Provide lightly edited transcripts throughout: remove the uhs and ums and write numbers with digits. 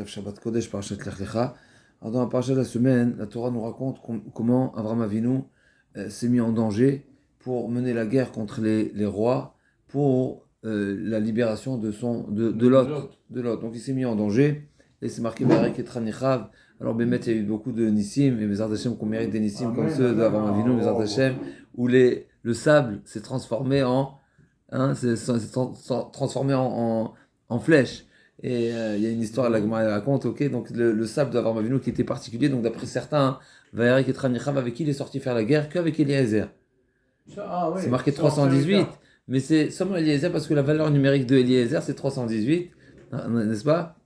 Shabbat Kodesh, Parashat Lech Lecha. Alors dans la parasha de la semaine, la Torah nous raconte comment Avraham Avinu s'est mis en danger pour mener la guerre contre les rois, pour la libération de Lot. Donc il s'est mis en danger, et c'est marqué Berek et Tranichav. Alors Bémet, il y a eu beaucoup de Nissim, et Bezrat Hashem qu'on mérite des Nissim comme ceux d'Avraham Avinu, Bezrat Hashem, où le sable s'est transformé transformé en flèche. Et il y a une histoire, la Gemara raconte, donc le sable d'Avraham Avinu qui était particulier, donc d'après certains, Vaïrek et Tranichav, avec qui il est sorti faire la guerre, qu'avec Eliezer. C'est marqué 318, mais c'est seulement Eliezer parce que la valeur numérique de Eliezer c'est 318, n'est-ce pas?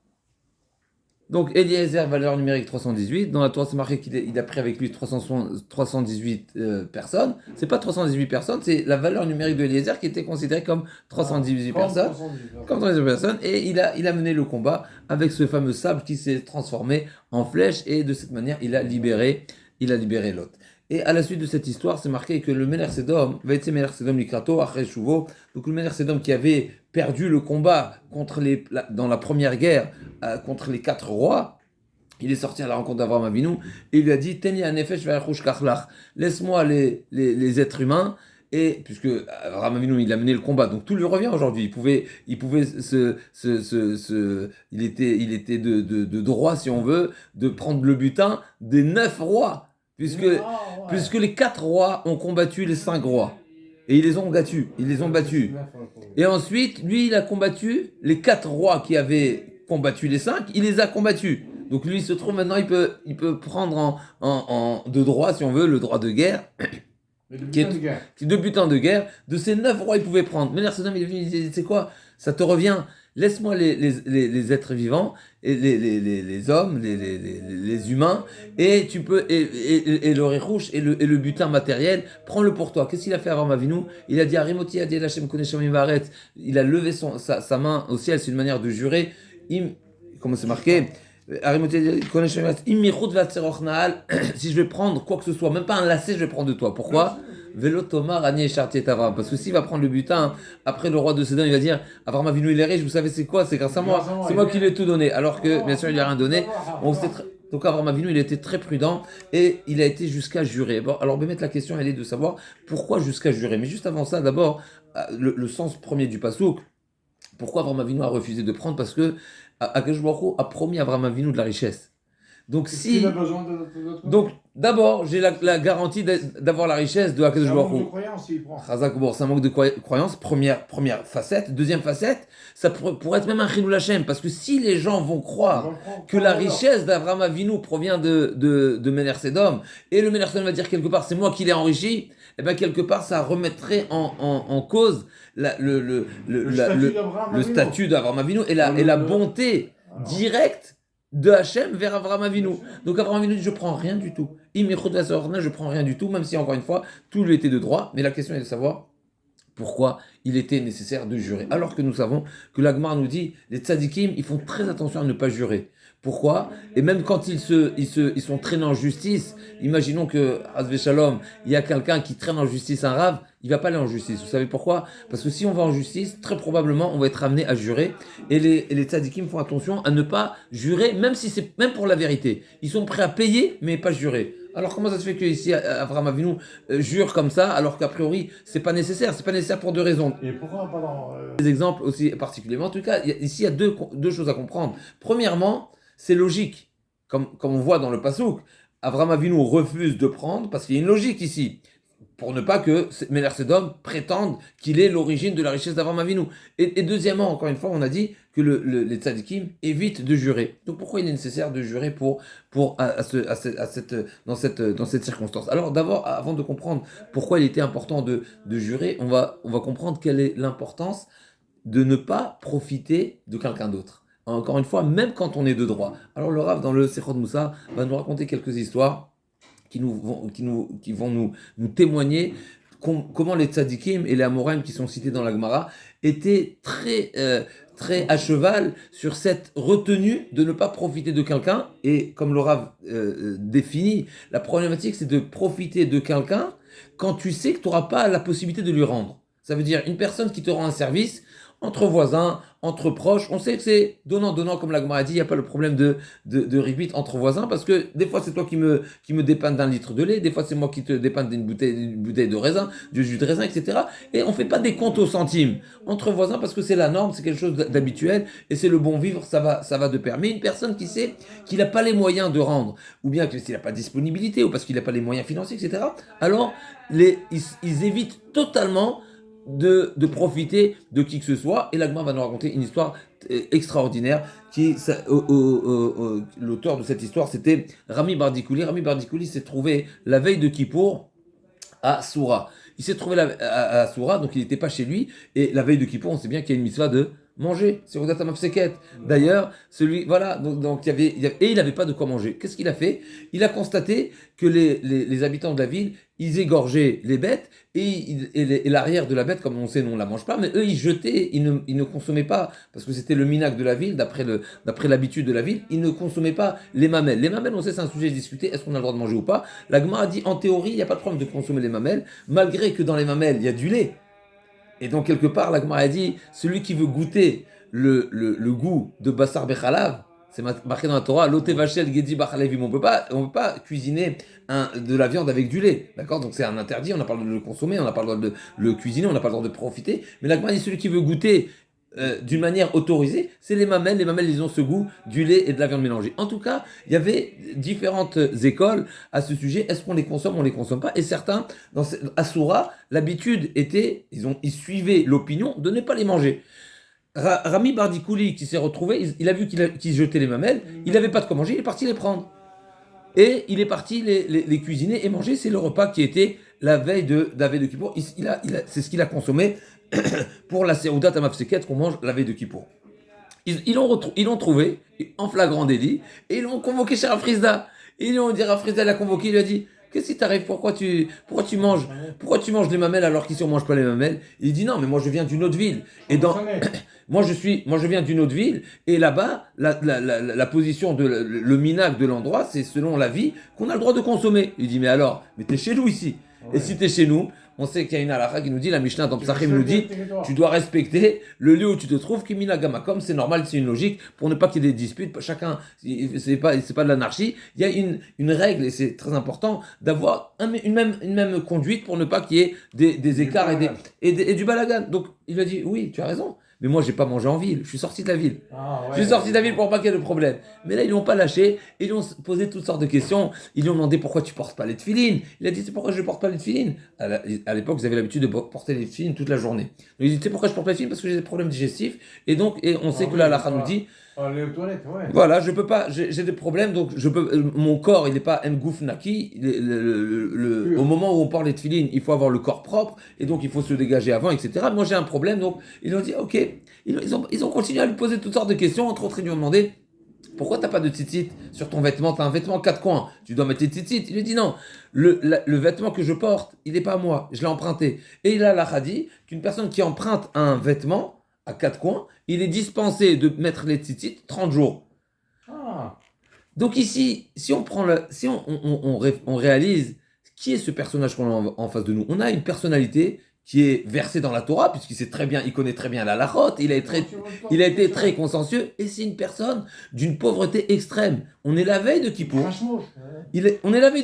Donc Eliezer, valeur numérique 318, dans la Torah c'est marqué qu'il a pris avec lui 318 personnes, c'est pas 318 personnes, c'est la valeur numérique de Eliezer qui était considérée comme 318 personnes, comme 318 personnes, et il a mené le combat avec ce fameux sable qui s'est transformé en flèche, et de cette manière il a libéré Lot. Et à la suite de cette histoire, c'est marqué que le Meler Sedom, Vaïtse Meler Sedom Likrato, Achre Shuvo, donc le Meler Sedom qui avait perdu le combat dans la première guerre contre les 4 rois, il est sorti à la rencontre d'Avraham Avinu et il lui a dit Teni anefesh ve'achush kachlach, laisse-moi les êtres humains. Et puisque Avraham Avinu il a mené le combat, donc tout lui revient aujourd'hui. Il était de droit, si on veut, de prendre le butin des 9 rois. Puisque les 4 rois ont combattu les 5 rois. Et ils les ont battus. Et ensuite, lui, il a combattu les 4 rois qui avaient combattu les 5, il les a combattus. Donc lui, il se trouve maintenant, il peut prendre de droit, si on veut, le droit de guerre. De butin de guerre. De ces 9 rois, il pouvait prendre. Mais Nersedom, il est venu, il dit, c'est quoi? Ça te revient. Laisse-moi les êtres vivants, et les hommes, les humains, et tu peux, et le réchouche, et le butin matériel, prends-le pour toi. Qu'est-ce qu'il a fait avant Avinu? Il a dit Arimoti, a dit Hashem Konesham Varet. Il a levé sa main au ciel, c'est une manière de jurer. Comment c'est marqué? Si je vais prendre quoi que ce soit, même pas un lacet, je vais prendre de toi. Pourquoi? Parce que s'il va prendre le butin, après le roi de Sédon, il va dire Avraham Avinu il est riche, vous savez c'est quoi? C'est grâce à moi, c'est moi qui lui ai tout donné. Alors que bien sûr il lui a rien donné. Donc Avraham Avinu il était très prudent et il a été jusqu'à jurer. Bon, alors la question elle est de savoir pourquoi jusqu'à jurer. Mais juste avant ça, d'abord le sens premier du pasouk. Pourquoi Avraham Avinu a refusé de prendre? Parce que Akadosh Baruch Hu a promis à Avraham Avinu de la richesse. Donc il a besoin de donc d'abord j'ai la garantie d'avoir la richesse de Akadosh Baruch Hu. C'est un manque de croyance. Première facette. Deuxième facette, ça pourrait être même un chilul Hashem, parce que si les gens vont croire que la richesse d'Avraham Avinu provient de Meler Sedom, et le Meler Sedom va dire quelque part c'est moi qui l'ai enrichi, et bien quelque part ça remettrait en cause le statut d'Avraham Avinu et la bonté directe de Hachem vers Avraham Avinu. Donc Avraham Avinu dit je prends rien du tout. Je prends rien du tout, même si encore une fois tout lui était de droit. Mais la question est de savoir pourquoi il était nécessaire de jurer. Alors que nous savons que l'Agmar nous dit les tzadikim ils font très attention à ne pas jurer. Pourquoi? Et même quand ils sont traînés en justice, imaginons que, Hazvé Shalom, il y a quelqu'un qui traîne en justice un rave, il va pas aller en justice. Vous savez pourquoi? Parce que si on va en justice, très probablement, on va être amené à jurer. Et les tzadikim font attention à ne pas jurer, même pour la vérité. Ils sont prêts à payer, mais pas jurer. Alors comment ça se fait que ici Avraham Avinu jure comme ça, alors qu'a priori c'est pas nécessaire pour 2 raisons. Et pourquoi pas Des exemples aussi particulièrement. En tout cas, ici il y a deux choses à comprendre. Premièrement, c'est logique, comme on voit dans le pasouk. Avraham Avinu refuse de prendre parce qu'il y a une logique ici, pour ne pas que Meler Sedom prétende qu'il est l'origine de la richesse d'Avraham Avinu. Et deuxièmement, encore une fois, on a dit que les tzadikim évitent de jurer. Donc pourquoi il est nécessaire de jurer dans cette circonstance? Alors d'abord, avant de comprendre pourquoi il était important de jurer, on va comprendre quelle est l'importance de ne pas profiter de quelqu'un d'autre. Encore une fois, même quand on est de droit. Alors le Rav, dans le Sechot Moussa, va nous raconter quelques histoires qui vont nous témoigner comment les tzadikim et les amoraim qui sont cités dans la Gemara étaient très à cheval sur cette retenue de ne pas profiter de quelqu'un. Et comme le Rav définit, la problématique c'est de profiter de quelqu'un quand tu sais que tu n'auras pas la possibilité de lui rendre. Ça veut dire une personne qui te rend un service, entre voisins, entre proches. On sait que c'est donnant-donnant, comme la Gemara a dit, il n'y a pas le problème de ribit entre voisins, parce que des fois c'est toi qui me dépanne d'un litre de lait, des fois c'est moi qui te dépanne d'une bouteille de raisin, du jus de raisin, etc. Et on ne fait pas des comptes au centime entre voisins, parce que c'est la norme, c'est quelque chose d'habituel, et c'est le bon vivre, ça va de pair. Mais une personne qui sait qu'il n'a pas les moyens de rendre, ou bien que s'il n'a pas de disponibilité, ou parce qu'il n'a pas les moyens financiers, etc., alors ils évitent totalement de profiter de qui que ce soit. Et l'Agma va nous raconter une histoire extraordinaire. L'auteur de cette histoire, c'était Rami Bardikouli. Rami Bardikouli s'est trouvé la veille de Kippour à Soura. Il s'est trouvé à Soura, donc il n'était pas chez lui. Et la veille de Kippour, on sait bien qu'il y a une mitzvah de manger. C'est Rodat Amafseket. D'ailleurs, voilà, donc et il n'avait pas de quoi manger. Qu'est-ce qu'il a fait? Il a constaté que les habitants de la ville, ils égorgeaient les bêtes et l'arrière de la bête, comme on sait, nous on la mange pas, mais eux ils jetaient, ils ne consommaient pas, parce que c'était le minac de la ville, d'après l'habitude de la ville, ils ne consommaient pas les mamelles. Les mamelles, on sait, c'est un sujet discuté, est-ce qu'on a le droit de manger ou pas? La Gemara a dit, en théorie, il n'y a pas de problème de consommer les mamelles, malgré que dans les mamelles, il y a du lait. Et donc quelque part, la Gemara a dit, celui qui veut goûter le goût de Bassar Bechalav, c'est marqué dans la Torah, l'ote vachel gedi bachalevim. On peut pas cuisiner de la viande avec du lait, d'accord? Donc c'est un interdit, on n'a pas le droit de le consommer, on n'a pas le droit de le cuisiner, on n'a pas le droit de profiter. Mais la Gemara dit, celui qui veut goûter d'une manière autorisée, c'est les mamelles. Les mamelles, ils ont ce goût du lait et de la viande mélangée. En tout cas, il y avait différentes écoles à ce sujet. Est-ce qu'on les consomme, on les consomme pas? Et certains, à Soura, l'habitude était, ils suivaient l'opinion de ne pas les manger. Rami Bardikouli, qui s'est retrouvé, il a vu qu'il jetait les mamelles, il n'avait pas de quoi manger, il est parti les prendre. Et il est parti les cuisiner et manger. C'est le repas qui était la veille de Kippour. C'est ce qu'il a consommé pour la Seudat Amafseket qu'on mange la veille de Kippour. Ils l'ont trouvé en flagrant délit et ils l'ont convoqué chez Rafrizda. Et ils lui ont dit, Rafrizda l'a convoqué, il lui a dit, qu'est-ce qui t'arrive? Pourquoi tu manges les mamelles alors qu'ici on mange pas les mamelles? Il dit non, mais moi je viens d'une autre ville. Et moi je viens d'une autre ville et là-bas la position le minac de l'endroit, c'est selon la vie qu'on a le droit de consommer. Il dit mais t'es chez nous ici. Ouais. Et si t'es chez nous, on sait qu'il y a une halakha qui nous dit, la Mishnah dans Psachim nous dit, tu dois respecter le lieu où tu te trouves, Kimina Gamakom, c'est normal, c'est une logique, pour ne pas qu'il y ait des disputes, chacun, c'est pas de l'anarchie, il y a une règle, et c'est très important, d'avoir une même conduite pour ne pas qu'il y ait des écarts et du balagan. Donc, il a dit, oui, tu as raison. Mais moi, j'ai pas mangé en ville. Je suis sorti de la ville. Je suis sorti de la ville pour pas qu'il y ait de problème. Mais là, ils l'ont pas lâché. Ils lui ont posé toutes sortes de questions. Ils lui ont demandé pourquoi tu portes pas les tefilines. Il a dit, c'est pourquoi je porte pas les tefilines. À l'époque, ils avaient l'habitude de porter les tefilines toute la journée. Donc, il dit, c'est pourquoi je porte pas les tefilines? Parce que j'ai des problèmes digestifs. Et donc, on sait que la halakha nous dit, aller aux toilettes, ouais. Voilà, je peux pas, j'ai des problèmes, donc mon corps, il n'est pas ngouf naki. Au moment où on parle des tefilines, il faut avoir le corps propre, et donc il faut se dégager avant, etc. Moi, j'ai un problème, donc ils ont dit, ok. Ils ont continué à lui poser toutes sortes de questions, entre autres, ils lui ont demandé, pourquoi t'as pas de tzitzit sur ton vêtement? T'as un vêtement 4 coins, tu dois mettre tes tzitzit. Il lui dit non, le vêtement que je porte, il n'est pas à moi, je l'ai emprunté. Et il a la dit qu'une personne qui emprunte un vêtement à 4 coins, il est dispensé de mettre les tzitzit 30 jours. Ah. Donc ici, si on réalise qui est ce personnage qu'on a en face de nous, on a une personnalité qui est versé dans la Torah, il connaît très bien la halachot, il a été très consciencieux, et c'est une personne d'une pauvreté extrême. On est la veille de Kippour. On est la veille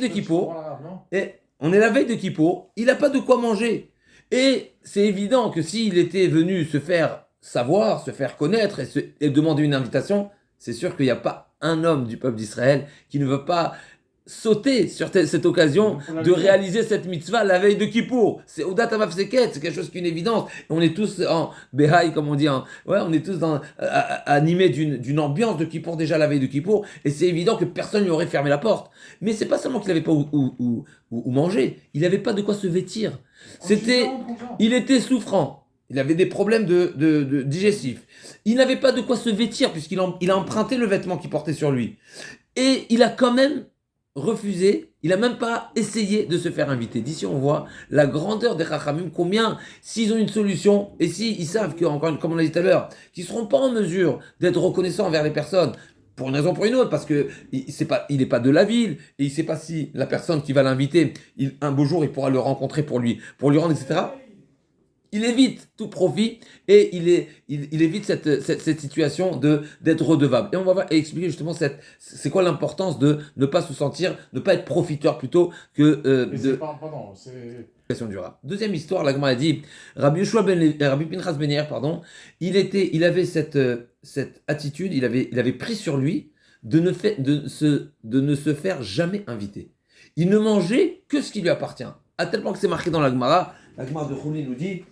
de Kippour, il n'a pas de quoi manger. Et c'est évident que s'il était venu se faire savoir, se faire connaître et demander une invitation, c'est sûr qu'il n'y a pas un homme du peuple d'Israël qui ne veut pas sauter sur cette occasion de réaliser cette mitzvah la veille de Kippour. C'est Odat Amafseket, c'est quelque chose qui est une évidence. On est tous en Behaï, comme on dit, on est tous animés d'une ambiance de Kippour déjà la veille de Kippour, et c'est évident que personne lui aurait fermé la porte. Mais c'est pas seulement qu'il n'avait pas où manger, il n'avait pas de quoi se vêtir. Il était souffrant. Il avait des problèmes de digestifs. Il n'avait pas de quoi se vêtir puisqu'il a emprunté le vêtement qu'il portait sur lui. Et il a quand même refusé, il n'a même pas essayé de se faire inviter. D'ici, on voit la grandeur des Chachamim, combien, s'ils ont une solution, et s'ils savent que, encore comme on l'a dit tout à l'heure, qu'ils ne seront pas en mesure d'être reconnaissants envers les personnes, pour une raison ou pour une autre, parce qu'il n'est pas de la ville, et il ne sait pas si la personne qui va l'inviter, un beau jour, il pourra le rencontrer pour lui rendre, etc. il évite tout profit et il évite cette situation d'être redevable. Et on va expliquer justement c'est quoi l'importance de ne pas se sentir, ne pas être profiteur plutôt que Pardon, c'est... du rab. Deuxième histoire, la Gemara a dit, Rabbi Pinchas Ben Yair, pardon, il avait cette attitude, il avait pris sur lui de ne se faire jamais inviter. Il ne mangeait que ce qui lui appartient. À tel point que c'est marqué dans la Gemara de Chouli nous dit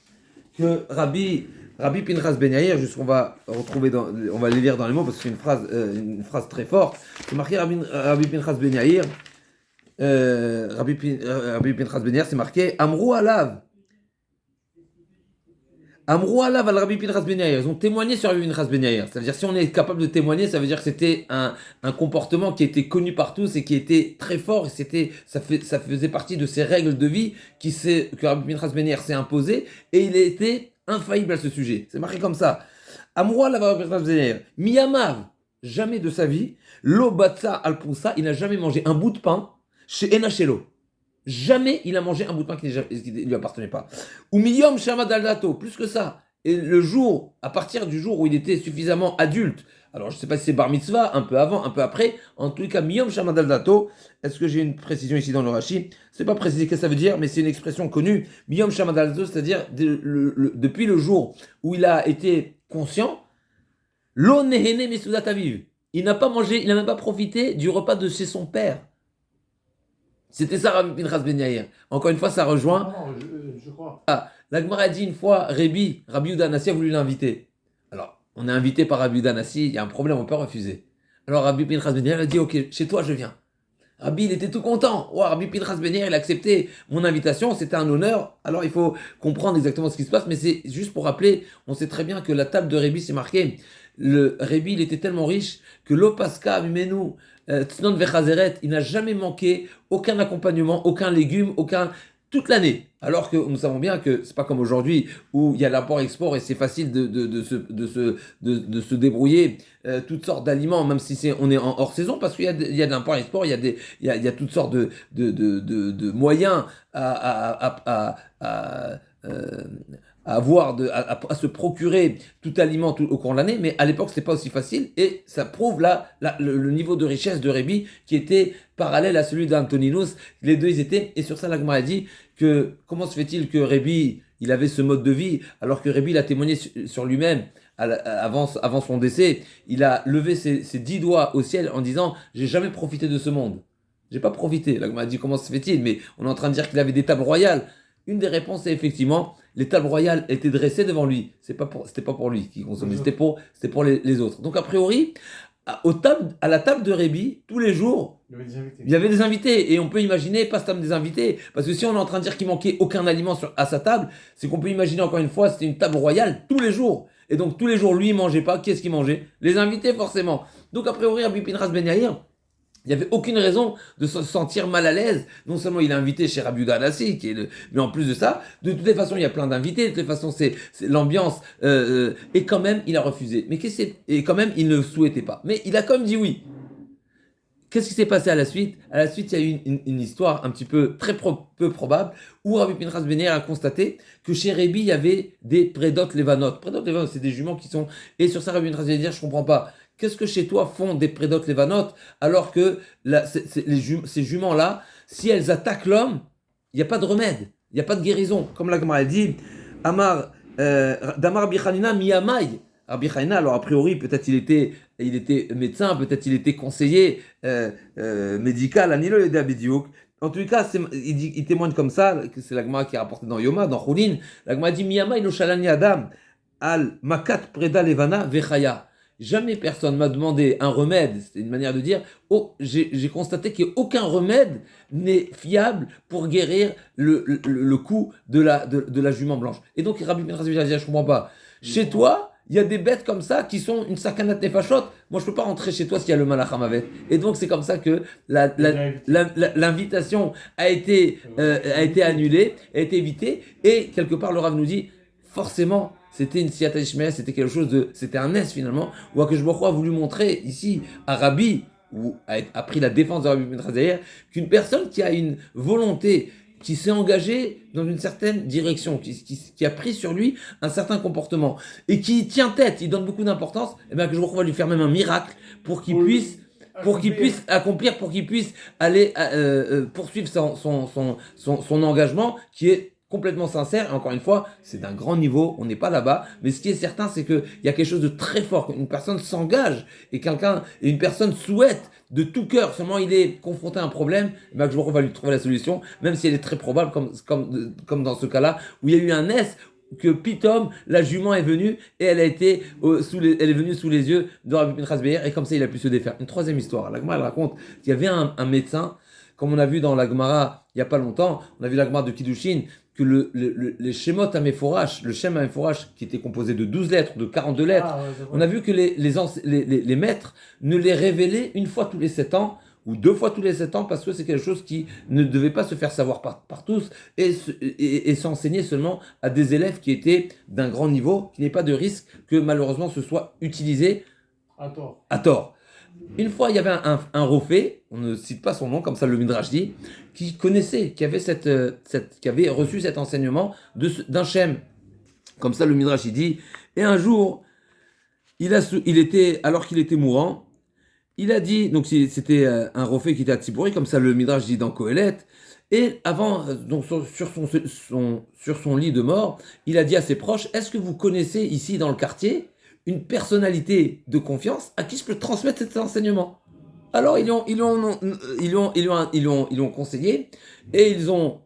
que Rabbi Pinchas Ben Yair, on va les lire dans les mots parce que c'est une phrase très forte. C'est marqué Rabbi Pinchas Ben Yair. Rabbi Pinchas Ben Yair, c'est marqué Amrou alav al Rabbi Pinchas Ben Yair. Ils ont témoigné sur Rabbi Pinchas Ben Yair. C'est-à-dire, si on est capable de témoigner, ça veut dire que c'était un comportement qui était connu par tous et qui était très fort. Et ça faisait partie de ces règles de vie que Rabbi Pinchas Ben Yair s'est imposé. Et il était infaillible à ce sujet. C'est marqué comme ça. Amrou alav al Rabbi Pinchas Ben Yair. Miyamav, jamais de sa vie. Lo batza al poussa, il n'a jamais mangé un bout de pain chez Enachelo. Jamais il a mangé un bout de pain qui ne lui appartenait pas. Ou Miyom Shamad al Dato, plus que ça. Et à partir du jour où il était suffisamment adulte, alors je ne sais pas si c'est Bar Mitzvah, un peu avant, un peu après, en tout cas Miyom Shamad al Dato, est-ce que j'ai une précision ici dans le Rashi? C'est pas précisé ce que ça veut dire, mais c'est une expression connue. Miyom Shamad al Dato, c'est-à-dire depuis le jour où il a été conscient, Lo Nehene Mesudat Aviv. Il n'a pas mangé, il n'a même pas profité du repas de chez son père. C'était ça Rabbi Pinchas Ben Yair. Encore une fois, ça rejoint. Non, je crois. La Gemara a dit une fois, Rabbi Yehuda Hanassi a voulu l'inviter. Alors, on est invité par Rabbi Yehuda Hanassi, il y a un problème, on peut refuser. Alors Rabbi Pinchas Ben Yair a dit, ok, chez toi je viens. Rabbi, il était tout content. Oh, Rabbi Pinchas Ben Yair, il a accepté mon invitation, c'était un honneur. Alors il faut comprendre exactement ce qui se passe, mais c'est juste pour rappeler, on sait très bien que la table de Rabbi, c'est marqué. Le Rabbi, il était tellement riche que l'Opaska, Mimenu, Tznon Vechazeret, il n'a jamais manqué aucun accompagnement, aucun légume, toute l'année. Alors que nous savons bien que c'est pas comme aujourd'hui où il y a l'import-export et c'est facile de se débrouiller toutes sortes d'aliments, même si on est en hors saison, parce qu'il y a de l'import-export, il y a toutes sortes de moyens à se procurer tout aliment au cours de l'année, mais à l'époque c'était pas aussi facile et ça prouve le niveau de richesse de Rébi qui était parallèle à celui d'Antoninus. Les deux ils étaient, et sur ça la Gemara a dit que comment se fait-il que Rébi il avait ce mode de vie alors que Rébi il a témoigné sur lui-même avant son décès, il a levé ses 10 doigts au ciel en disant j'ai jamais profité de ce monde. J'ai pas profité. La Gemara a dit comment se fait-il, mais on est en train de dire qu'il avait des tables royales. Une des réponses est effectivement, les tables royales étaient dressées devant lui. C'était pas pour lui qui consommait, c'était pour les autres. Donc a priori, à la table de Rébi, tous les jours, il y avait des invités. Et on peut imaginer, pas seulement des invités, parce que si on est en train de dire qu'il manquait aucun aliment à sa table, c'est qu'on peut imaginer encore une fois, c'était une table royale tous les jours. Et donc tous les jours, lui, il mangeait pas. Qui est-ce qui mangeait? Les invités, forcément. Donc a priori, Rabbi Pinchas Ben Yair, il n'y avait aucune raison de se sentir mal à l'aise. Non seulement il est invité chez Rabbi Yehuda Hanassi, mais en plus de ça, de toutes les façons, il y a plein d'invités. De toutes les façons, c'est l'ambiance. Et quand même, il a refusé. Et quand même, il ne souhaitait pas. Mais il a quand même dit oui. Qu'est-ce qui s'est passé à la suite? À la suite, il y a eu une histoire un petit peu peu probable où Rabbi Pinchas Ben Yair a constaté que chez Rébi, il y avait des prédot levanot. Prédot levanot, c'est des juments qui sont... Et sur ça, Rabbi Pinchas Ben Yair, je comprends pas. Qu'est-ce que chez toi font des prédot levanot alors que ces juments-là, si elles attaquent l'homme, il n'y a pas de remède, il n'y a pas de guérison. Comme la Gemara dit, Damar Bichanina miyamai. Rabbi Hanina, alors a priori, peut-être il était médecin, peut-être il était conseiller médical, Anilo le Abidiouk. En tout cas, il témoigne comme ça, c'est la Gemara qui est rapportée dans Yoma, dans Choulin. La Gemara dit miyamai lo shalani adam al makat preda levana vechaya. Jamais personne m'a demandé un remède, c'est une manière de dire, j'ai constaté qu'aucun remède n'est fiable pour guérir le coup de la jument blanche. Et donc, Rabbi Pinchas Ben Yair, je comprends pas. Chez toi, il y a des bêtes comme ça qui sont une sakanat nefashot. Moi, je peux pas rentrer chez toi s'il y a le malach hamavet. Et donc, c'est comme ça que l'invitation a été annulée, a été évitée. Et quelque part, le Rav nous dit, forcément, c'était une siyata ishmael, c'était un S finalement, où Akadosh Baruch Hu a voulu montrer ici à Rabbi, ou a pris la défense de Rabbi Pinchas Ben Yair, qu'une personne qui a une volonté qui s'est engagé dans une certaine direction, qui a pris sur lui un certain comportement et qui tient tête, il donne beaucoup d'importance, et bien que je va lui faire même un miracle pour qu'il puisse accomplir, pour qu'il puisse aller poursuivre son engagement qui est complètement sincère. Et encore une fois, c'est d'un grand niveau, on n'est pas là-bas, mais ce qui est certain, c'est qu'il y a quelque chose de très fort. Une personne s'engage et une personne souhaite de tout cœur, seulement il est confronté à un problème, ben que je va lui trouver la solution, même si elle est très probable, comme dans ce cas-là, où il y a eu un S, que Pitom, la jument est venue et elle est venue sous les yeux de Rabbi Pinchas Be'er, et comme ça il a pu se défaire. Une troisième histoire, la Gemara elle raconte qu'il y avait un médecin, comme on a vu dans la Gemara il n'y a pas longtemps, on a vu la Gemara de Kiddushin, que les Shemot Ameforash, le Shem Ameforash, qui était composé de 12 lettres, de 42 lettres, on a vu que les maîtres ne les révélaient une fois tous les 7 ans, ou 2 fois tous les 7 ans, parce que c'est quelque chose qui ne devait pas se faire savoir par tous, et s'enseigner seulement à des élèves qui étaient d'un grand niveau, qu'il n'y ait pas de risque que malheureusement ce soit utilisé à tort. Une fois, il y avait un Rofé, on ne cite pas son nom, comme ça le Midrash dit, qui connaissait, qui avait reçu cet enseignement d'un Shem. Comme ça le Midrash il dit, et un jour, alors qu'il était mourant, il a dit, donc c'était un Rofé qui était à Tzipouri, comme ça le Midrash dit dans Kohelet, et avant, donc sur son lit de mort, il a dit à ses proches, est-ce que vous connaissez ici dans le quartier une personnalité de confiance à qui je peux transmettre cet enseignement? Alors ils lui ont conseillé et ils ont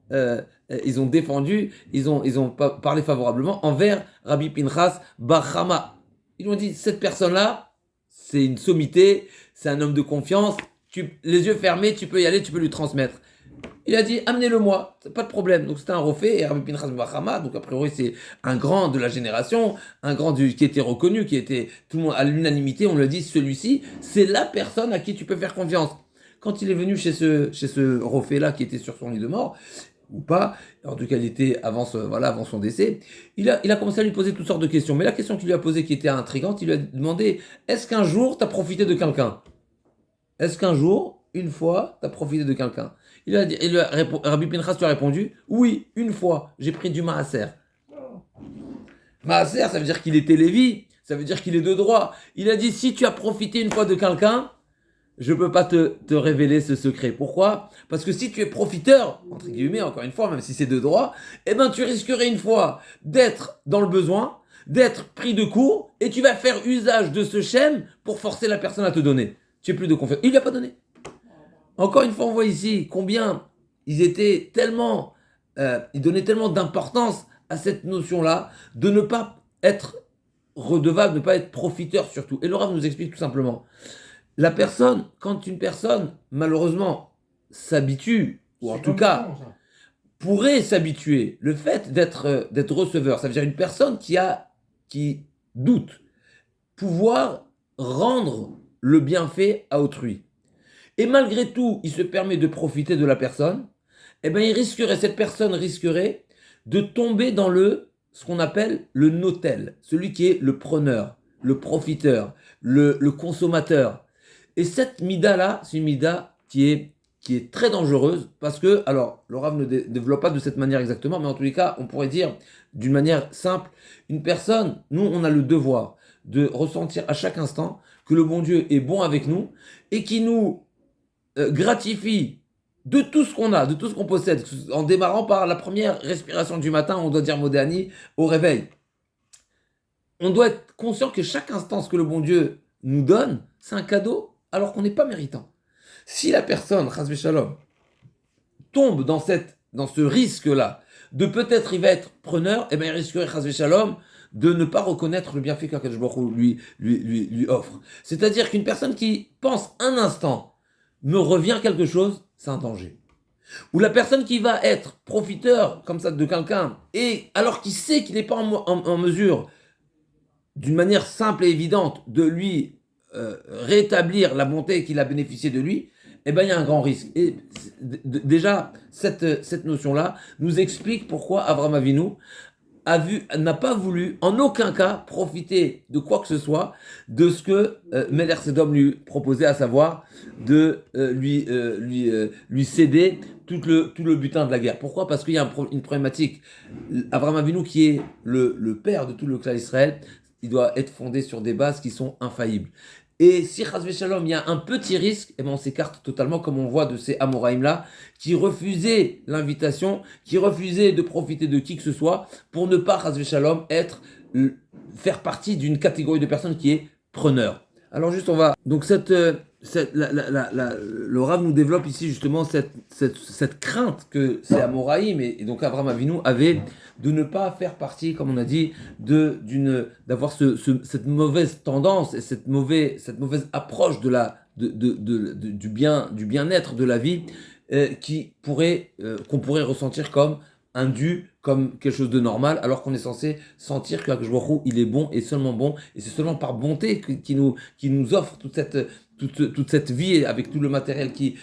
défendu, ils ont parlé favorablement envers Rabbi Pinchas Bar Chama. Ils ont dit, cette personne-là, c'est une sommité, c'est un homme de confiance, les yeux fermés, tu peux y aller, tu peux lui transmettre. Il a dit, amenez-le-moi, pas de problème. Donc c'était un Rofé, et Rabbi Pinchas Bar Chama, donc a priori c'est un grand de la génération, un grand qui était reconnu, qui était tout le monde à l'unanimité, on lui a dit, celui-ci, c'est la personne à qui tu peux faire confiance. Quand il est venu chez ce Rofé-là, qui était sur son lit de mort, ou pas, en tout cas il était avant son décès, il a commencé à lui poser toutes sortes de questions. Mais la question qu'il lui a posée qui était intrigante, il lui a demandé, est-ce qu'un jour tu as profité de quelqu'un? Est-ce qu'un jour, une fois, tu as profité de quelqu'un? Rabbi Pinchas lui a répondu, oui, une fois, j'ai pris du maaser. Maaser, ça veut dire qu'il était Lévi, ça veut dire qu'il est de droit. Il a dit, si tu as profité une fois de quelqu'un, je ne peux pas te révéler ce secret. Pourquoi? Parce que si tu es profiteur, entre guillemets, encore une fois, même si c'est de droit, eh ben tu risquerais une fois d'être dans le besoin, d'être pris de court, et tu vas faire usage de ce shem pour forcer la personne à te donner. Tu n'es plus de confiance. Il ne lui a pas donné. Encore une fois, on voit ici combien ils donnaient tellement d'importance à cette notion-là de ne pas être redevable, ne pas être profiteur surtout. Et le Rav nous explique tout simplement. Quand une personne, malheureusement, s'habitue, ou en tout cas, pourrait s'habituer, le fait d'être receveur, ça veut dire une personne qui doute pouvoir rendre le bienfait à autrui. Et malgré tout, il se permet de profiter de la personne, eh bien, cette personne risquerait de tomber dans ce qu'on appelle le notel, celui qui est le preneur, le profiteur, le consommateur. Et cette mida-là, c'est une mida qui est très dangereuse, parce que, alors, le Rav ne développe pas de cette manière exactement, mais en tous les cas, on pourrait dire d'une manière simple, une personne, nous, on a le devoir de ressentir à chaque instant que le bon Dieu est bon avec nous, et qui nous gratifie de tout ce qu'on a, de tout ce qu'on possède, en démarrant par la première respiration du matin, on doit dire Modéani au réveil. On doit être conscient que chaque instant, ce que le bon Dieu nous donne, c'est un cadeau, alors qu'on n'est pas méritant. Si la personne, Chasvé Shalom, tombe dans ce risque-là, de peut-être il va être preneur, eh bien il risquerait, Chasvé Shalom, de ne pas reconnaître le bienfait qu'Akadosh Baruch Hu lui offre. C'est-à-dire qu'une personne qui pense un instant, me revient quelque chose, c'est un danger. Ou la personne qui va être profiteur comme ça de quelqu'un, et alors qu'il sait qu'il n'est pas en mesure, d'une manière simple et évidente, de lui rétablir la bonté qu'il a bénéficié de lui, eh bien il y a un grand risque. Et déjà, cette notion-là nous explique pourquoi Avraham Avinu n'a pas voulu en aucun cas profiter de quoi que ce soit de ce que Meler Sedom lui proposait, à savoir de lui céder tout le butin de la guerre. Pourquoi ? Parce qu'il y a une problématique. Abraham Avinu, qui est le père de tout le clan d'Israël, il doit être fondé sur des bases qui sont infaillibles. Et si Chas Shalom, il y a un petit risque, eh ben on s'écarte totalement, comme on voit de ces Amoraïm-là, qui refusaient l'invitation, qui refusaient de profiter de qui que ce soit, pour ne pas, Chas Shalom, faire partie d'une catégorie de personnes qui est preneur. Alors juste, on va... Donc le Rav nous développe ici justement cette crainte que ces Amoraïm et donc Abraham Avinu avait de ne pas faire partie, comme on a dit, d'avoir cette mauvaise tendance et cette mauvaise approche du bien-être de la vie qu'on pourrait ressentir comme un dû, comme quelque chose de normal, alors qu'on est censé sentir que Akadosh Baruch Hu, il est bon et seulement bon, et c'est seulement par bonté qui nous offre toute cette vie avec tout le matériel qui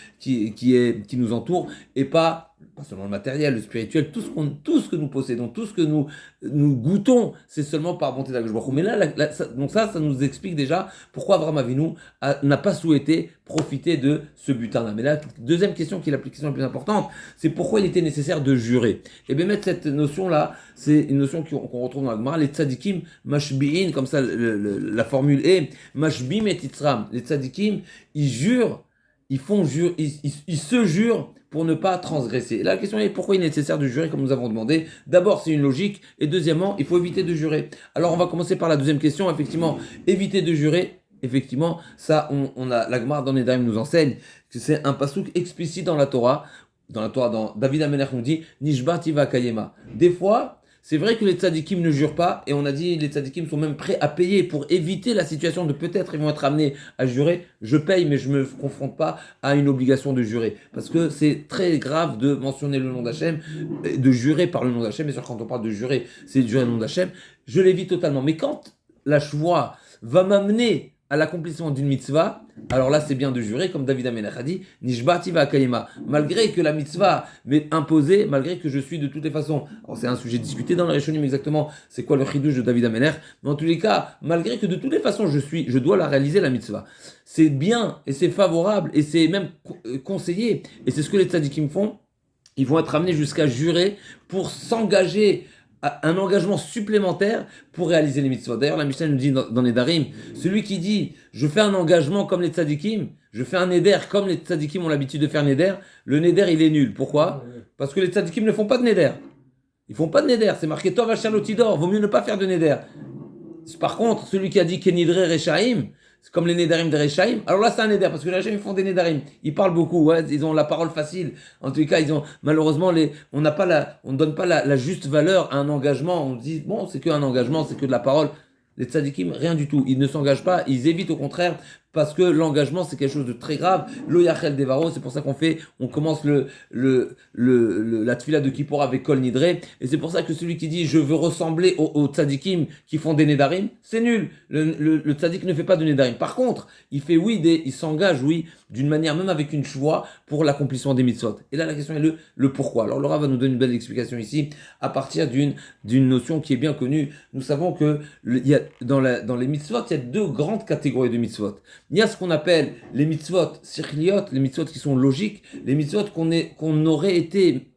nous entoure, et pas seulement le matériel, le spirituel, tout ce que nous possédons, tout ce que nous goûtons, c'est seulement par bonté d'Akadosh Baruch Hu. Mais là, ça nous explique déjà pourquoi Abraham Avinu n'a pas souhaité profiter de ce butin-là. Mais la deuxième question, qui est la question la plus importante, c'est pourquoi il était nécessaire de jurer. Et bien mettre cette notion-là, c'est une notion qu'on retrouve dans la Gemara, les tzadikim mashbi'in, comme ça la formule est, mashbim et titzram. Les tzadikim, ils se jurent pour ne pas transgresser. Et là, la question est pourquoi il est nécessaire de jurer comme nous avons demandé. D'abord, c'est une logique, et deuxièmement, il faut éviter de jurer. Alors, on va commencer par la deuxième question. Effectivement, éviter de jurer. Effectivement, ça, on a la Gemara dans Nedarim nous enseigne que c'est un pasouk explicite dans la Torah. Dans David Amelech nous dit Nishbati va kayema. Des fois, c'est vrai que les tzadikim ne jurent pas, et on a dit les tzadikim sont même prêts à payer pour éviter la situation de peut-être ils vont être amenés à jurer. Je paye, mais je me confronte pas à une obligation de jurer, parce que c'est très grave de mentionner le nom d'Hachem, de jurer par le nom d'Hachem. Bien sûr, quand on parle de jurer, c'est de jurer le nom d'Hachem. Je l'évite totalement. Mais quand la shvoua va m'amener à l'accomplissement d'une mitzvah, alors là c'est bien de jurer, comme David Amelech a dit, Nishbati va kayema, malgré que la mitzvah m'est imposée, malgré que je suis de toutes les façons. Alors c'est un sujet discuté dans la Rishonim exactement, c'est quoi le chidouche de David Amelech, mais en tous les cas, malgré que de toutes les façons je dois la réaliser, la mitzvah. C'est bien, et c'est favorable, et c'est même conseillé, et c'est ce que les tzadikim font. Ils vont être amenés jusqu'à jurer pour s'engager un engagement supplémentaire pour réaliser les mitzvot. D'ailleurs, la Mishnah nous dit dans les Darim, celui qui dit je fais un engagement comme les tzadikim, je fais un neder comme les tzadikim ont l'habitude de faire neder, le neder il est nul. Pourquoi ? Parce que les tzadikim ne font pas de neder. Ils font pas de neder, c'est marqué Tov Asher Lo Tidor, vaut mieux ne pas faire de neder. Par contre, celui qui a dit Kenidre Rechaim, c'est comme les Nédarim des Rechaim. Alors là, c'est un Néder, parce que les Rechaim font des Nédarim. Ils parlent beaucoup, ouais, ils ont la parole facile. En tous les cas, malheureusement, on ne donne pas la juste valeur à un engagement. On dit, bon, c'est qu'un engagement, c'est que de la parole. Les tzadikim, rien du tout. Ils ne s'engagent pas, ils évitent au contraire, parce que l'engagement, c'est quelque chose de très grave. Lo yachel devaro, c'est pour ça on commence la tfila de Kippour avec Kol Nidre. Et c'est pour ça que celui qui dit, je veux ressembler aux tzadikim qui font des nedarim, c'est nul. Le tzadik ne fait pas de nedarim. Par contre, il s'engage, d'une manière, même avec une choix, pour l'accomplissement des mitzvot. Et là, la question est le pourquoi. Alors, Laura va nous donner une belle explication ici, à partir d'une notion qui est bien connue. Nous savons que dans les mitzvot, il y a deux grandes catégories de mitzvot. Il y a ce qu'on appelle les mitzvot sirchliot, les mitzvot qui sont logiques, les mitzvot qu'on aurait été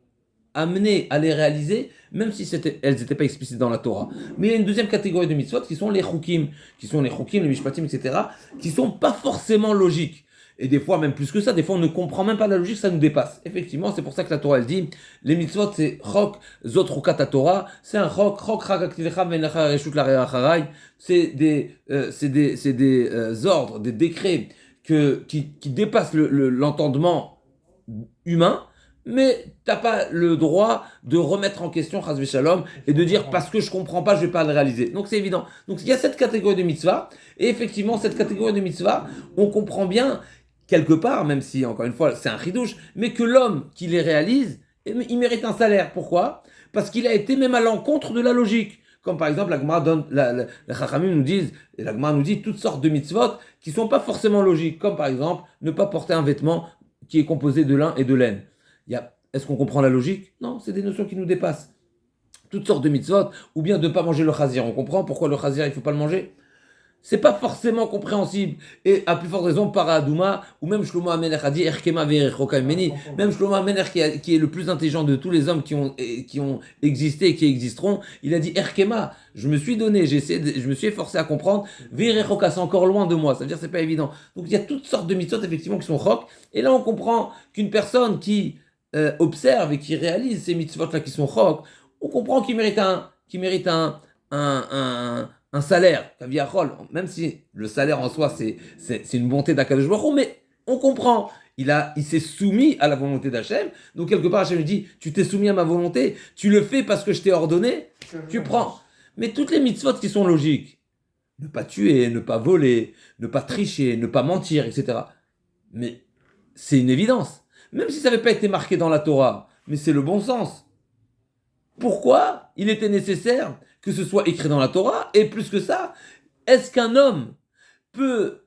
amenés à les réaliser, même si elles n'étaient pas explicites dans la Torah. Mais il y a une deuxième catégorie de mitzvot qui sont les chukim, les mishpatim, etc., qui sont pas forcément logiques. Et des fois, même plus que ça, des fois on ne comprend même pas la logique, ça nous dépasse. Effectivement, c'est pour ça que la Torah, elle dit, les mitzvot, c'est chok, zot chokat Torah, c'est un chok chagaktilecha venlecha reshut la reacharai, c'est des ordres, des décrets qui dépassent l'entendement humain, mais t'as pas le droit de remettre en question chas v'shalom et de dire parce que je comprends pas, je vais pas le réaliser. Donc c'est évident. Donc il y a cette catégorie de mitzvah, et effectivement, cette catégorie de mitzvah, on comprend bien quelque part, même si, encore une fois, c'est un chidouche, mais que l'homme qui les réalise, il mérite un salaire. Pourquoi ? Parce qu'il a été même à l'encontre de la logique. Comme par exemple, la Gemara donne, les Chachamim nous disent, et la Gemara nous dit toutes sortes de mitzvot qui sont pas forcément logiques. Comme par exemple, ne pas porter un vêtement qui est composé de lin et de laine. Est-ce qu'on comprend la logique ? Non, c'est des notions qui nous dépassent. toutes sortes de mitzvot, ou bien de ne pas manger le chazir. On comprend pourquoi le chazir, il ne faut pas le manger? C'est pas forcément compréhensible. Et à plus forte raison, para Adouma, ou même Shlomo Amelech a dit, Erkema ve'erechoka meni, même Shlomo Amelech qui est le plus intelligent de tous les hommes qui ont existé et qui existeront, il a dit, Erkema, je me suis donné, je me suis efforcé à comprendre, ve'erechoka, c'est encore loin de moi, ça veut dire c'est pas évident. Donc il y a toutes sortes de mitzvot, effectivement, qui sont chok, et là on comprend qu'une personne qui observe et qui réalise ces mitzvot-là qui sont chok, on comprend qu'il mérite un salaire, même si le salaire en soi, c'est une bonté d'Akadosh Baruch Hu, mais on comprend, il s'est soumis à la volonté d'Hachem, donc quelque part Hachem lui dit, tu t'es soumis à ma volonté, tu le fais parce que je t'ai ordonné, tu prends. Mais toutes les mitzvot qui sont logiques, ne pas tuer, ne pas voler, ne pas tricher, ne pas mentir, etc. Mais c'est une évidence, même si ça n'avait pas été marqué dans la Torah, mais c'est le bon sens. Pourquoi il était nécessaire que ce soit écrit dans la Torah? Et plus que ça, est-ce qu'un homme peut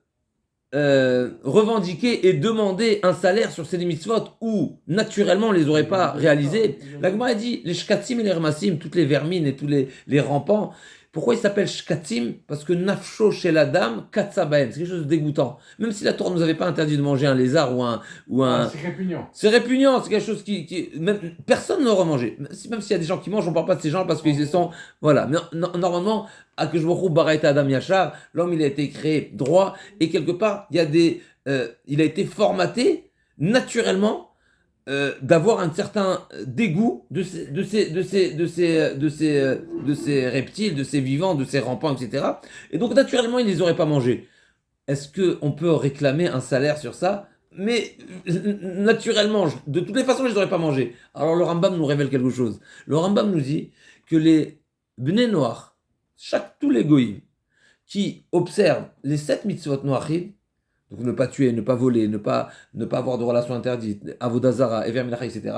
revendiquer et demander un salaire sur ces mitzvot où naturellement on ne les aurait pas réalisés? La Gemara dit, les shkatim et les rmassim, toutes les vermines et tous les rampants, pourquoi ils s'appellent shkatim? Parce que nafsho chez la dame, katsabaem, c'est quelque chose de dégoûtant. Même si la Torah ne nous avait pas interdit de manger un lézard ou un c'est répugnant. C'est répugnant, c'est quelque chose qui même, personne n'aurait mangé. Même s'il y a des gens qui mangent, on ne parle pas de ces gens parce qu'ils sont... Voilà, mais normalement, Akadosh Baruch Hu baraita Adam Yachar, l'homme il a été créé droit, et quelque part, il a été formaté naturellement d'avoir un certain dégoût de ces reptiles, de ces vivants, de ces rampants, etc. Et donc naturellement, ils ne les auraient pas mangés. Est-ce qu'on peut réclamer un salaire sur ça? Mais naturellement, de toutes les façons, je ne les aurais pas mangés. Alors le Rambam nous révèle quelque chose. Le Rambam nous dit que les Bnei Noach, tous les goïms, qui observent les 7 mitzvot noachim, donc ne pas tuer, ne pas voler, ne pas avoir de relations interdites, avodazara, ever melacha, etc.,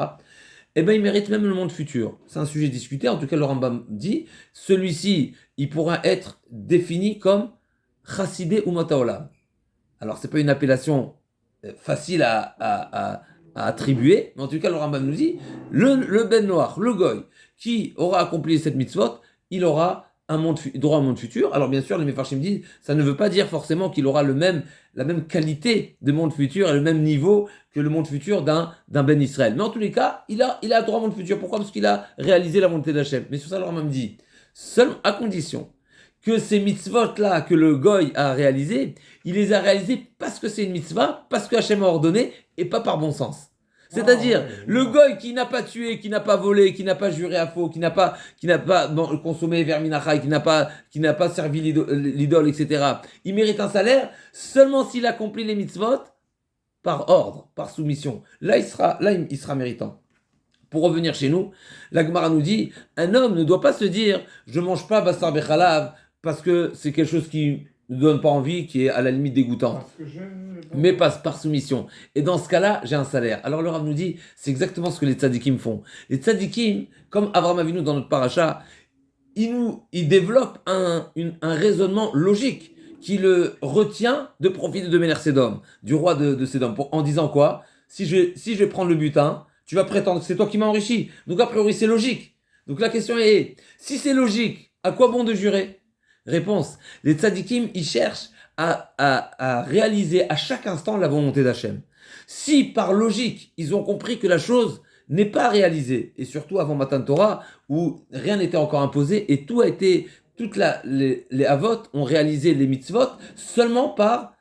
eh bien, ils méritent même le monde futur. C'est un sujet discuté. En tout cas, le Rambam dit, celui-ci, il pourra être défini comme chassidé ou motaolam. Alors, c'est pas une appellation facile à attribuer, mais en tout cas, le Rambam nous dit, le Ben Noach, le Goy, qui aura accompli cette mitzvot, il aura droit à un monde futur. Alors bien sûr, les Mefarshim disent, ça ne veut pas dire forcément qu'il aura la même qualité de monde futur et le même niveau que le monde futur d'un Ben Israël. Mais en tous les cas, il a droit au monde futur. Pourquoi? Parce qu'il a réalisé la volonté d'Hachem. Mais sur ça, le Rambam dit, seul à condition que ces mitzvot-là que le Goy a réalisé, il les a réalisés parce que c'est une mitzvah, parce que Hachem a ordonné, et pas par bon sens. C'est-à-dire, le goy qui n'a pas tué, qui n'a pas volé, qui n'a pas juré à faux, qui n'a pas consommé verminachai, qui n'a pas servi l'idole, etc. Il mérite un salaire seulement s'il accomplit les mitzvot par ordre, par soumission. Là, il sera méritant. Pour revenir chez nous, la Gemara nous dit, un homme ne doit pas se dire, je mange pas basar bechalav parce que c'est quelque chose qui ne donne pas envie, qui est à la limite dégoûtant. Mais passe par soumission. Et dans ce cas-là, j'ai un salaire. Alors le Rav nous dit, c'est exactement ce que les tzadikim font. Les tzadikim, comme Avraham Avinu dans notre paracha, il développe un raisonnement logique qui le retient de profiter de Méler Sédom, du roi de Sédom, en disant quoi? Si je vais prendre le butin, tu vas prétendre que c'est toi qui m'as enrichi. Donc a priori c'est logique. Donc la question est, si c'est logique, à quoi bon de jurer? Réponse, les tzadikim, ils cherchent à réaliser à chaque instant la volonté d'Hachem. Si par logique, ils ont compris que la chose n'est pas réalisée, et surtout avant Matan Torah, où rien n'était encore imposé, et les avot ont réalisé les mitzvot seulement par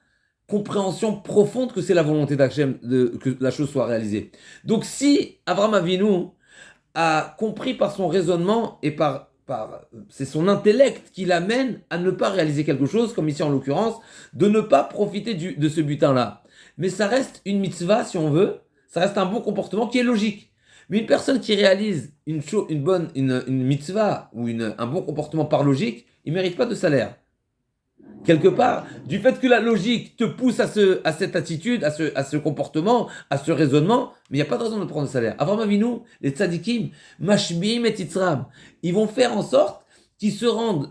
compréhension profonde que c'est la volonté d'Hachem que la chose soit réalisée. Donc si Avraham Avinu a compris par son raisonnement et c'est son intellect qui l'amène à ne pas réaliser quelque chose, comme ici en l'occurrence, de ne pas profiter de ce butin-là. Mais ça reste une mitzvah, si on veut, ça reste un bon comportement qui est logique. Mais une personne qui réalise une mitzvah ou un bon comportement par logique, il ne mérite pas de salaire. Quelque part, du fait que la logique te pousse à cette attitude, à ce comportement, à ce raisonnement, mais il n'y a pas de raison de prendre le salaire. Avraham Avinu, les tzadikim, mashbiim et titzram, ils vont faire en sorte qu'ils se rendent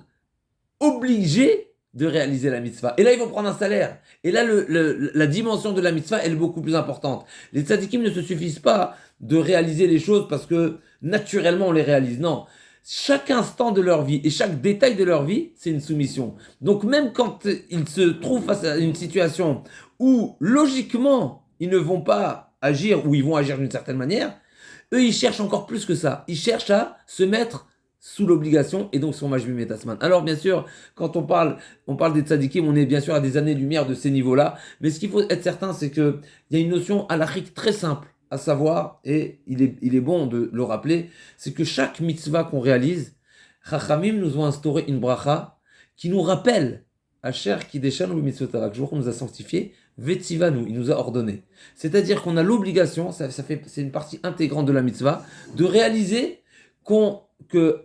obligés de réaliser la mitzvah. Et là, ils vont prendre un salaire. Et là, la dimension de la mitzvah, elle est beaucoup plus importante. Les tzadikim ne se suffisent pas de réaliser les choses parce que naturellement, on les réalise. Non. chaque instant de leur vie et chaque détail de leur vie, c'est une soumission. Donc même quand ils se trouvent face à une situation où logiquement ils ne vont pas agir ou ils vont agir d'une certaine manière, eux ils cherchent encore plus que ça. Ils cherchent à se mettre sous l'obligation et donc sur Mashbim et Tasman. Alors bien sûr, quand on parle des tzadikim, on est bien sûr à des années-lumière de ces niveaux-là, mais ce qu'il faut être certain, c'est qu'il y a une notion halachique très simple à savoir, et il est bon de le rappeler, c'est que chaque mitzvah qu'on réalise, Chachamim nous ont instauré une bracha qui nous rappelle Asher Kideshanu b'mitzvotav, que qu'on nous a sanctifié, Vetzivanu, il nous a ordonné. C'est-à-dire qu'on a l'obligation, c'est une partie intégrante de la mitzvah, de réaliser que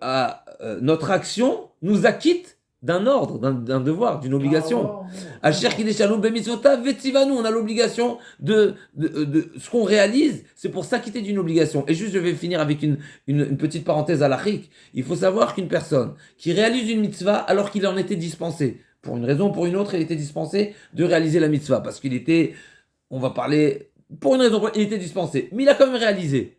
notre action nous acquitte d'un ordre, d'un devoir, d'une obligation. Asher Kideshanu b'mitzvotav Vetzivanu, on a l'obligation de ce qu'on réalise, c'est pour s'acquitter d'une obligation. Et juste, je vais finir avec une petite parenthèse halachique. Il faut savoir qu'une personne qui réalise une mitzvah alors qu'il en était dispensé, pour une raison ou pour une autre, il était dispensé de réaliser la mitzvah, parce qu'il était, on va parler, pour une raison, il était dispensé, mais il a quand même réalisé.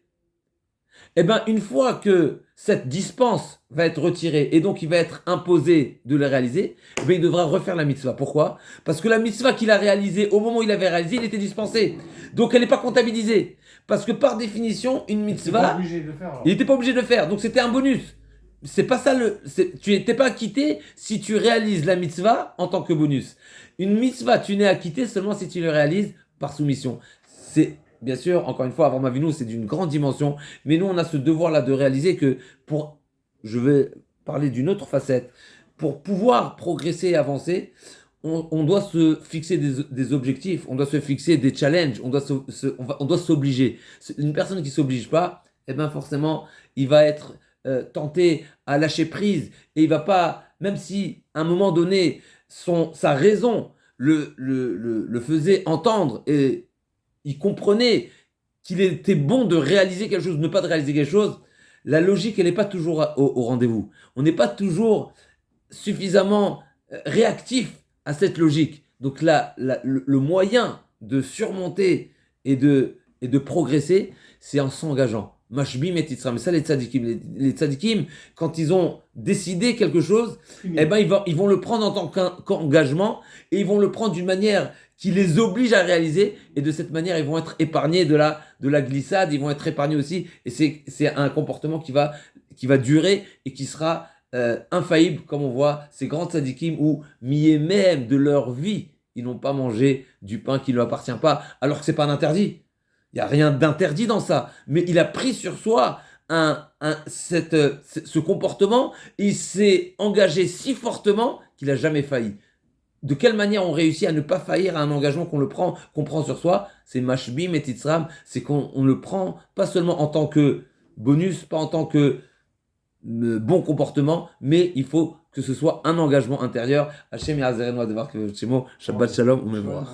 Eh bien, une fois que cette dispense va être retirée et donc il va être imposé de le réaliser, eh bien, il devra refaire la mitzvah. Pourquoi ? Parce que la mitzvah qu'il a réalisée, au moment où il avait réalisé, il était dispensé. Donc elle n'est pas comptabilisée. Parce que par définition, une mitzvah, il n'était pas obligé de le faire. Donc c'était un bonus. C'est pas ça tu n'étais pas acquitté si tu réalises la mitzvah en tant que bonus. Une mitzvah, tu n'es acquitté seulement si tu le réalises par soumission. C'est, bien sûr, encore une fois, avant Avinu, c'est d'une grande dimension, mais nous, on a ce devoir-là de réaliser que je vais parler d'une autre facette, pour pouvoir progresser et avancer, on doit se fixer des objectifs, on doit se fixer des challenges, on doit s'obliger. Une personne qui ne s'oblige pas, eh bien forcément, il va être tenté à lâcher prise, et il va pas, même si à un moment donné, sa raison le faisait entendre, et il comprenait qu'il était bon de réaliser quelque chose, de ne pas de réaliser quelque chose, la logique, elle n'est pas toujours au rendez-vous. On n'est pas toujours suffisamment réactif à cette logique. Donc là, le moyen de surmonter et de progresser, c'est en s'engageant. Mashbim et Titzram. Mais ça, les tzadikim, quand ils ont décidé quelque chose, eh ben, ils vont le prendre en tant qu'engagement, et ils vont le prendre d'une manière qui les oblige à réaliser, et de cette manière, ils vont être épargnés de la glissade, ils vont être épargnés aussi, et c'est un comportement qui va durer et qui sera infaillible, comme on voit ces grands tzadikim où, même de leur vie, ils n'ont pas mangé du pain qui ne leur appartient pas, alors que c'est pas un interdit. Il n'y a rien d'interdit dans ça. Mais il a pris sur soi ce comportement, et il s'est engagé si fortement qu'il n'a jamais failli. De quelle manière on réussit à ne pas faillir à un engagement qu'on prend sur soi ? C'est Mashbim et Titzram, c'est qu'on le prend pas seulement en tant que bonus, pas en tant que bon comportement, mais il faut que ce soit un engagement intérieur. Hachem Yazereno Adevar Kevchemo, Shabbat Shalom ou Mevorach.